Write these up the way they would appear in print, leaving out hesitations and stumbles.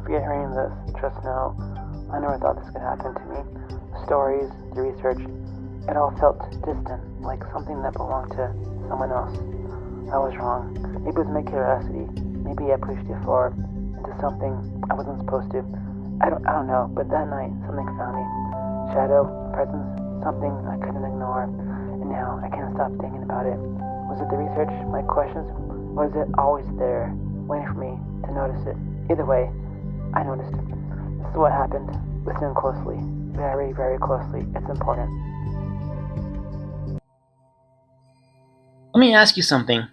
you're hearing this, just know, I never thought this could happen to me. The stories, the research, it all felt distant, like something that belonged to someone else. I was wrong. Maybe it was my curiosity. Maybe I pushed it far into something I wasn't supposed to. I don't know, but that night, something found me. Shadow, presence, something I couldn't ignore. And now, I can't stop thinking about it. Was it the research, my questions, or was it always there, waiting for me to notice it? Either way, I noticed it. This is what happened. Listen closely. Very, very closely. It's important. Let me ask you something.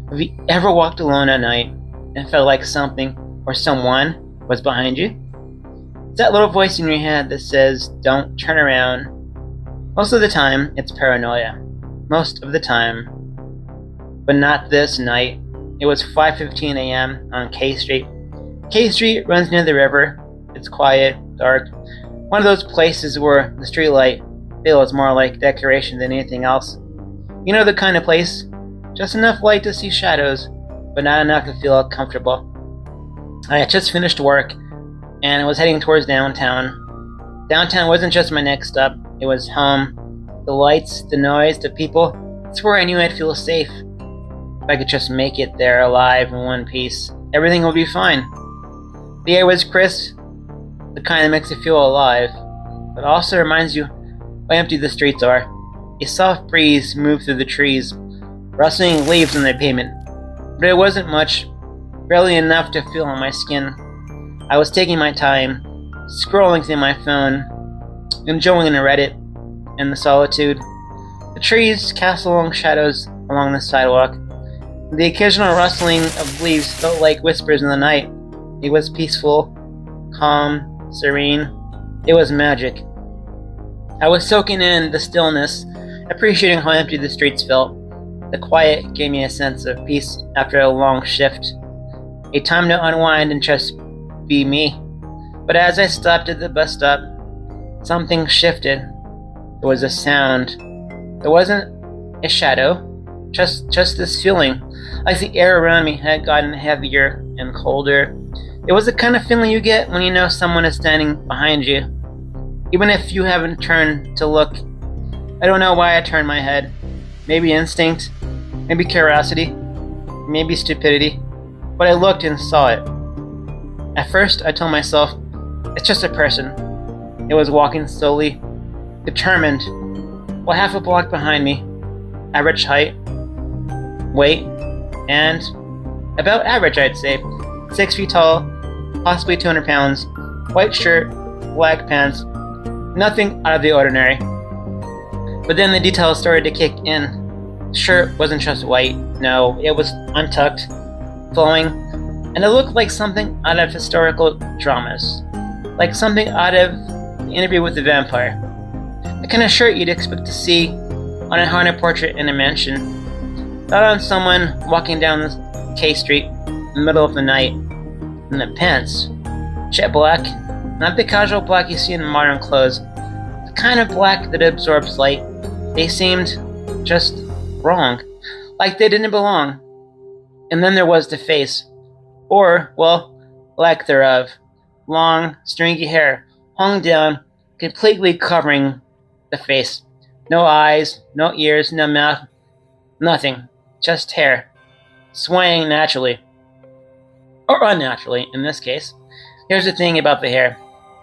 Have you ever walked alone at night and felt like something or someone was behind you? It's that little voice in your head that says, don't turn around. Most of the time, it's paranoia. Most of the time. But not this night. It was 5:15 a.m. on K Street. K Street runs near the river. It's quiet, dark. One of those places where the streetlight feels more like decoration than anything else. You know the kind of place? Just enough light to see shadows, but not enough to feel comfortable. I had just finished work, and I was heading towards downtown. Downtown wasn't just my next stop, it was home. The lights, the noise, the people, it's where I knew I'd feel safe. If I could just make it there alive in one piece, everything would be fine. The air was crisp, the kind that makes you feel alive, but also reminds you how empty the streets are. A soft breeze moved through the trees, rustling leaves on the pavement, but it wasn't much, barely enough to feel on my skin. I was taking my time, scrolling through my phone, enjoying the Reddit and the solitude. The trees cast long shadows along the sidewalk. The occasional rustling of leaves felt like whispers in the night. It was peaceful, calm, serene. It was magic. I was soaking in the stillness, appreciating how empty the streets felt. The quiet gave me a sense of peace after a long shift. A time to unwind and just be me. But as I stopped at the bus stop, something shifted. There was a sound. There wasn't a shadow, just this feeling, like the air around me had gotten heavier and colder. It was the kind of feeling you get when you know someone is standing behind you, even if you haven't turned to look. I don't know why I turned my head. Maybe instinct, maybe curiosity, maybe stupidity, but I looked and saw it. At first, I told myself, it's just a person. It was walking slowly, determined, well, half a block behind me, average height, weight, and about average, I'd say. 6 feet tall, possibly 200 pounds, white shirt, black pants, nothing out of the ordinary. But then the details started to kick in. The shirt wasn't just white, no, it was untucked, flowing, and it looked like something out of historical dramas, like something out of The Interview with the Vampire. The kind of shirt you'd expect to see on a haunted portrait in a mansion, not on someone walking down the K Street in the middle of the night. And the pants, jet black, not the casual black you see in modern clothes, the kind of black that absorbs light. They seemed just wrong, like they didn't belong. And then there was the face, or, well, lack thereof. Long, stringy hair hung down, completely covering the face. No eyes, no ears, no mouth, nothing, just hair, swaying naturally. Or unnaturally, in this case. Here's the thing about the hair.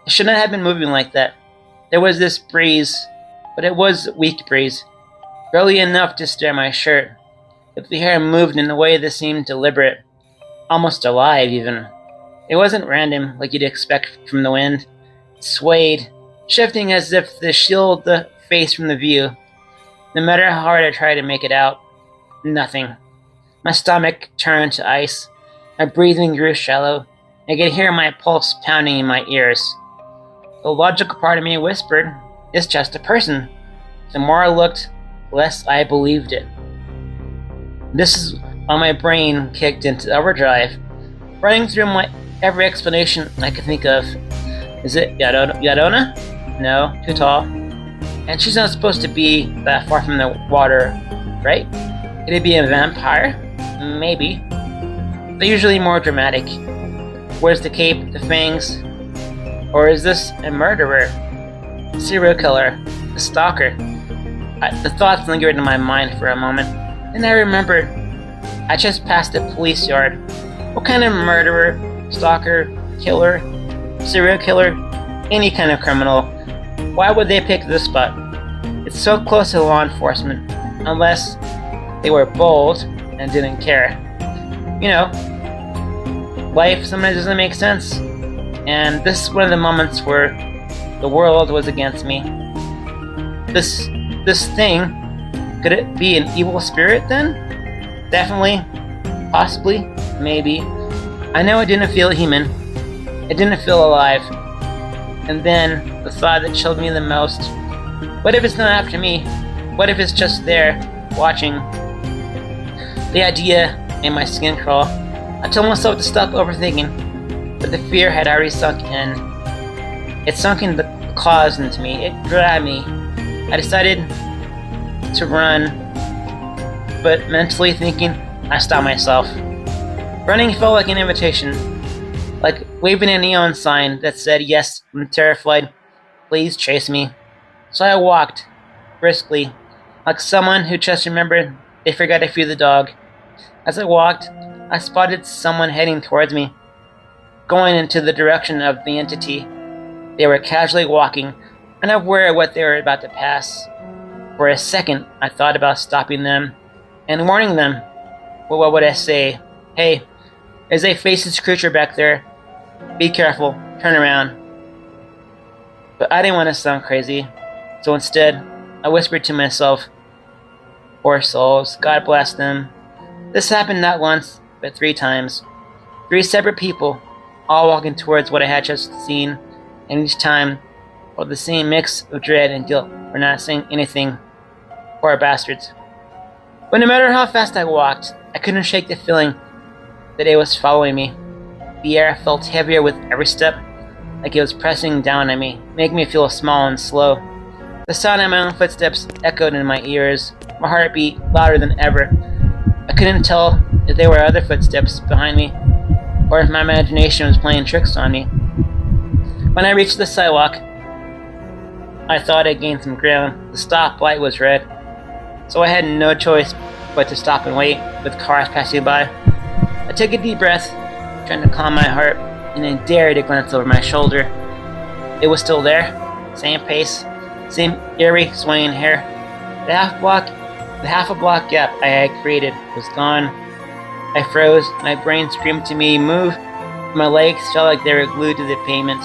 It should not have been moving like that. There was this breeze, but it was a weak breeze, barely enough to stir my shirt. If the hair moved in a way that seemed deliberate, almost alive even. It wasn't random like you'd expect from the wind. It swayed, shifting as if to shield the face from the view. No matter how hard I tried to make it out, nothing. My stomach turned to ice. My breathing grew shallow. I could hear my pulse pounding in my ears. The logical part of me whispered, it's just a person. The more I looked, the less I believed it. This is when my brain kicked into overdrive, running through my every explanation I could think of. Is it Yadona? No, too tall. And she's not supposed to be that far from the water, right? Could it be a vampire? Maybe. They're usually more dramatic. Where's the cape, the fangs? Or is this a murderer? A serial killer? A stalker? The thoughts lingered in my mind for a moment. Then I remembered I just passed a police yard. What kind of murderer, stalker, killer, serial killer, any kind of criminal? Why would they pick this spot? It's so close to law enforcement, unless they were bold and didn't care. You know, life sometimes doesn't make sense, and this is one of the moments where the world was against me. This thing, could it be an evil spirit then? Definitely, possibly, maybe. I know it didn't feel human. It didn't feel alive. And then, the thought that chilled me the most, what if it's not after me? What if it's just there, watching? The idea made my skin crawl. I told myself to stop overthinking, but the fear had already sunk in. It sunk in the claws into me. It grabbed me. I decided to run, but mentally thinking, I stopped myself. Running felt like an invitation, like waving a neon sign that said, yes, I'm terrified, please chase me. So I walked, briskly, like someone who just remembered they forgot to feed the dog. As I walked, I spotted someone heading towards me, going into the direction of the entity. They were casually walking, unaware of what they were about to pass. For a second, I thought about stopping them and warning them. Well, what would I say? Hey, there's a faceless creature back there. Be careful, turn around. But I didn't want to sound crazy, so instead, I whispered to myself, poor souls, God bless them. This happened not once, but 3 times. 3 separate people, all walking towards what I had just seen, and each time, with the same mix of dread and guilt for not saying anything. Poor bastards. But no matter how fast I walked, I couldn't shake the feeling that it was following me. The air felt heavier with every step, like it was pressing down on me, making me feel small and slow. The sound of my own footsteps echoed in my ears, my heart beat louder than ever. I couldn't tell if there were other footsteps behind me, or if my imagination was playing tricks on me. When I reached the sidewalk, I thought I gained some ground. The stoplight was red, so I had no choice but to stop and wait, with cars passing by. I took a deep breath, trying to calm my heart, and I dared to glance over my shoulder. It was still there, same pace, same eerie swaying hair. The half a block gap I had created was gone. I froze, my brain screamed to me, move. My legs felt like they were glued to the pavement.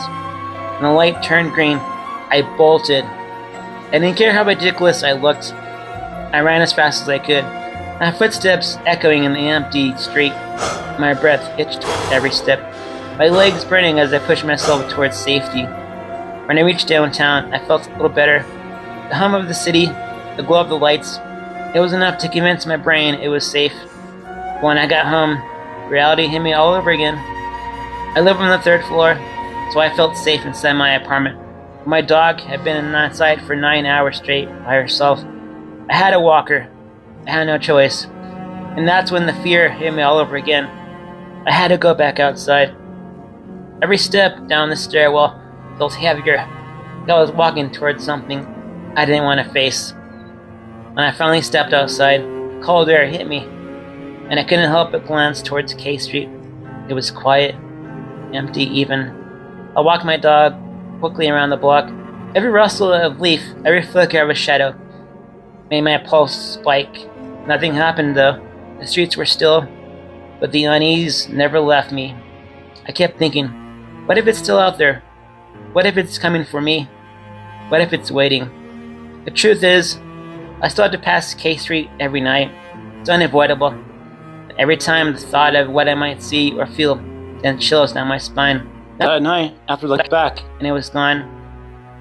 When the light turned green, I bolted. I didn't care how ridiculous I looked. I ran as fast as I could, my footsteps echoing in the empty street. My breath hitched with every step, my legs burning as I pushed myself towards safety. When I reached downtown, I felt a little better. The hum of the city, the glow of the lights, it was enough to convince my brain it was safe. But when I got home, reality hit me all over again. I lived on the 3rd floor, so I felt safe inside my apartment. My dog had been inside for 9 hours straight by herself. I had a walker. I had no choice. And that's when the fear hit me all over again. I had to go back outside. Every step down the stairwell felt heavier. I was walking towards something I didn't want to face. When I finally stepped outside, cold air hit me, and I couldn't help but glance towards K Street. It was quiet, empty even. I walked my dog quickly around the block. Every rustle of leaf, every flicker of a shadow made my pulse spike. Nothing happened though. The streets were still, but the unease never left me. I kept thinking, what if it's still out there? What if it's coming for me? What if it's waiting? The truth is, I still have to pass K Street every night. It's unavoidable. Every time the thought of what I might see or feel sent chills down my spine. That night, after I looked back and it was gone,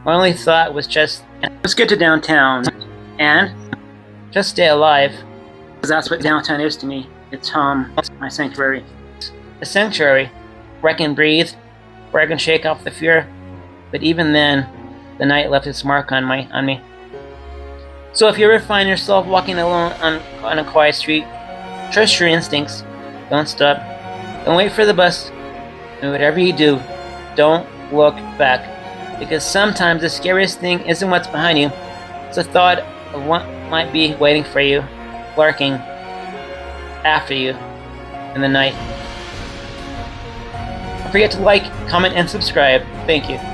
my only thought was just, let's get to downtown and just stay alive. Because that's what downtown is to me. It's home, my sanctuary. A sanctuary where I can breathe, where I can shake off the fear. But even then, the night left its mark on me. So if you ever find yourself walking alone on a quiet street, trust your instincts. Don't stop. Don't wait for the bus. And whatever you do, don't look back, because sometimes the scariest thing isn't what's behind you, it's the thought of what might be waiting for you, lurking after you in the night. Don't forget to like, comment, and subscribe. Thank you.